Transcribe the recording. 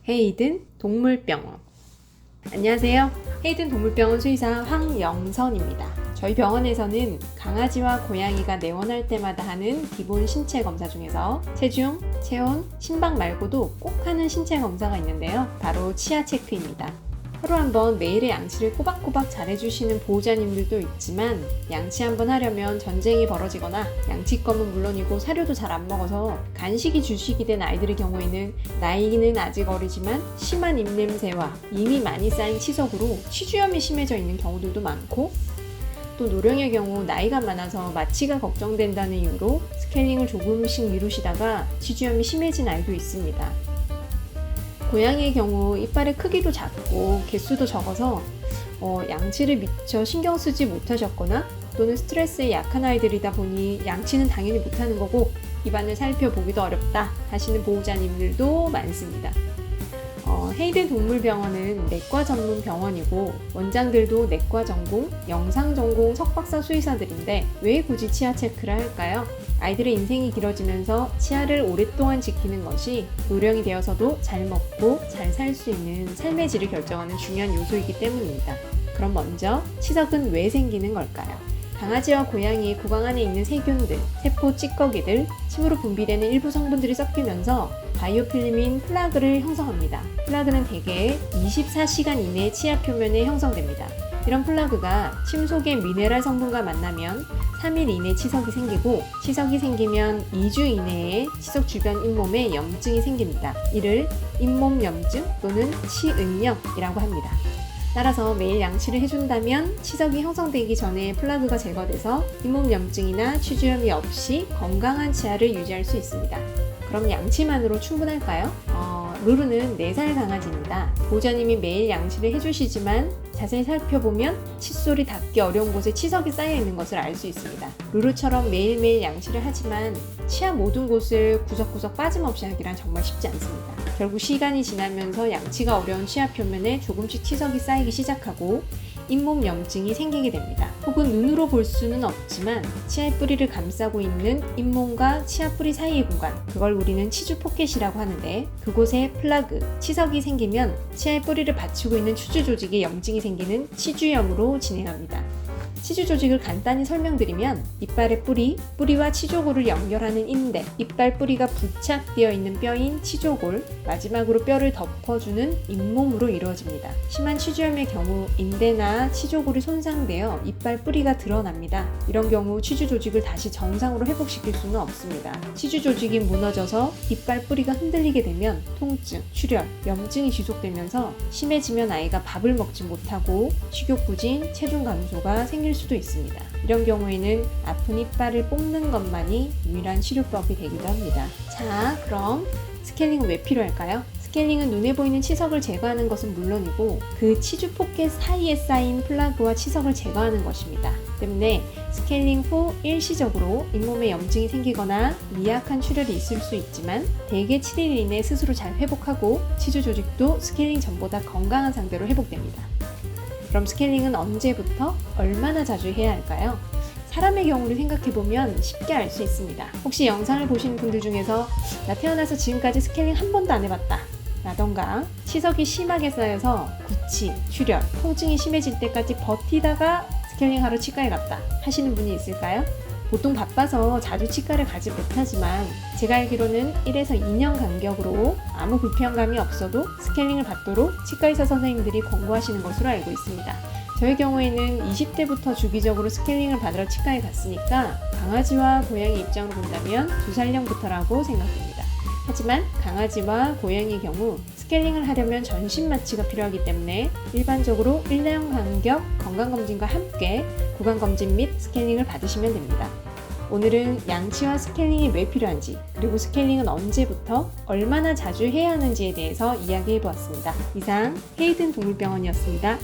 헤이든 동물병원. 안녕하세요. 헤이든 동물병원 수의사 황영선입니다. 저희 병원에서는 강아지와 고양이가 내원할 때마다 하는 기본 신체 검사 중에서 체중, 체온, 심박 말고도 꼭 하는 신체 검사가 있는데요. 바로 치아 체크입니다. 하루 한번 매일의 양치를 꼬박꼬박 잘해주시는 보호자님들도 있지만 양치 한번 하려면 전쟁이 벌어지거나 양치껌은 물론이고 사료도 잘 안 먹어서 간식이 주식이 된 아이들의 경우에는 나이는 아직 어리지만 심한 입냄새와 이미 많이 쌓인 치석으로 치주염이 심해져 있는 경우들도 많고, 또 노령의 경우 나이가 많아서 마취가 걱정된다는 이유로 스케일링을 조금씩 미루시다가 치주염이 심해진 아이도 있습니다. 고양이의 경우 이빨의 크기도 작고 개수도 적어서 양치를 미처 신경 쓰지 못하셨거나 또는 스트레스에 약한 아이들이다 보니 양치는 당연히 못하는 거고 입안을 살펴보기도 어렵다 하시는 보호자님들도 많습니다. 헤이든 동물병원은 내과 전문 병원이고 원장들도 내과 전공, 영상 전공 석박사 수의사들인데 왜 굳이 치아 체크를 할까요? 아이들의 인생이 길어지면서 치아를 오랫동안 지키는 것이 노령이 되어서도 잘 먹고 잘 살 수 있는 삶의 질을 결정하는 중요한 요소이기 때문입니다. 그럼 먼저 치석은 왜 생기는 걸까요? 강아지와 고양이의 구강 안에 있는 세균들, 세포 찌꺼기들, 침으로 분비되는 일부 성분들이 섞이면서 바이오필름인 플라그를 형성합니다. 플라그는 대개 24시간 이내에 치아 표면에 형성됩니다. 이런 플라그가 침 속의 미네랄 성분과 만나면 3일 이내 치석이 생기고, 치석이 생기면 2주 이내에 치석 주변 잇몸에 염증이 생깁니다. 이를 잇몸염증 또는 치은염이라고 합니다. 따라서 매일 양치를 해준다면 치석이 형성되기 전에 플라그가 제거돼서 잇몸염증이나 치주염이 없이 건강한 치아를 유지할 수 있습니다. 그럼 양치만으로 충분할까요? 루루는 4살 강아지입니다. 보호자님이 매일 양치를 해주시지만 자세히 살펴보면 칫솔이 닿기 어려운 곳에 치석이 쌓여있는 것을 알 수 있습니다. 루루처럼 매일매일 양치를 하지만 치아 모든 곳을 구석구석 빠짐없이 하기란 정말 쉽지 않습니다. 결국 시간이 지나면서 양치가 어려운 치아 표면에 조금씩 치석이 쌓이기 시작하고 잇몸 염증이 생기게 됩니다. 혹은 눈으로 볼 수는 없지만 치아의 뿌리를 감싸고 있는 잇몸과 치아 뿌리 사이의 공간, 그걸 우리는 치주 포켓이라고 하는데, 그곳에 플라그, 치석이 생기면 치아의 뿌리를 받치고 있는 치주 조직에 염증이 생기는 치주염으로 진행합니다. 치주 조직을 간단히 설명드리면 이빨의 뿌리, 뿌리와 치조골을 연결하는 인대, 이빨 뿌리가 부착되어 있는 뼈인 치조골, 마지막으로 뼈를 덮어주는 잇몸으로 이루어집니다. 심한 치주염의 경우 인대나 치조골이 손상되어 이빨 뿌리가 드러납니다. 이런 경우 치주 조직을 다시 정상으로 회복시킬 수는 없습니다. 치주 조직이 무너져서 이빨 뿌리가 흔들리게 되면 통증, 출혈, 염증이 지속되면서 심해지면 아이가 밥을 먹지 못하고 식욕부진, 체중 감소가 생길 수도 있습니다. 이런 경우에는 아픈 이빨을 뽑는 것만이 유일한 치료법이 되기도 합니다. 자, 그럼 스케일링은 왜 필요할까요? 스케일링은 눈에 보이는 치석을 제거하는 것은 물론이고 그 치주 포켓 사이에 쌓인 플라그와 치석을 제거하는 것입니다. 때문에 스케일링 후 일시적으로 잇몸에 염증이 생기거나 미약한 출혈이 있을 수 있지만 대개 7일 이내 스스로 잘 회복하고 치주 조직도 스케일링 전보다 건강한 상태로 회복됩니다. 그럼 스케일링은 언제부터 얼마나 자주 해야 할까요? 사람의 경우를 생각해보면 쉽게 알 수 있습니다. 혹시 영상을 보시는 분들 중에서 나 태어나서 지금까지 스케일링 한 번도 안 해봤다 라던가 치석이 심하게 쌓여서 구취, 출혈, 통증이 심해질 때까지 버티다가 스케일링 하러 치과에 갔다 하시는 분이 있을까요? 보통 바빠서 자주 치과를 가지 못하지만 제가 알기로는 1에서 2년 간격으로 아무 불편감이 없어도 스케일링을 받도록 치과의사 선생님들이 권고하시는 것으로 알고 있습니다. 저의 경우에는 20대부터 주기적으로 스케일링을 받으러 치과에 갔으니까 강아지와 고양이 입장으로 본다면 2살령부터라고 생각됩니다. 하지만 강아지와 고양이의 경우 스케일링을 하려면 전신 마취가 필요하기 때문에 일반적으로 1년 간격 건강검진과 함께 구강검진 및 스케일링을 받으시면 됩니다. 오늘은 양치와 스케일링이 왜 필요한지, 그리고 스케일링은 언제부터 얼마나 자주 해야 하는지에 대해서 이야기해 보았습니다. 이상 헤이든 동물병원이었습니다.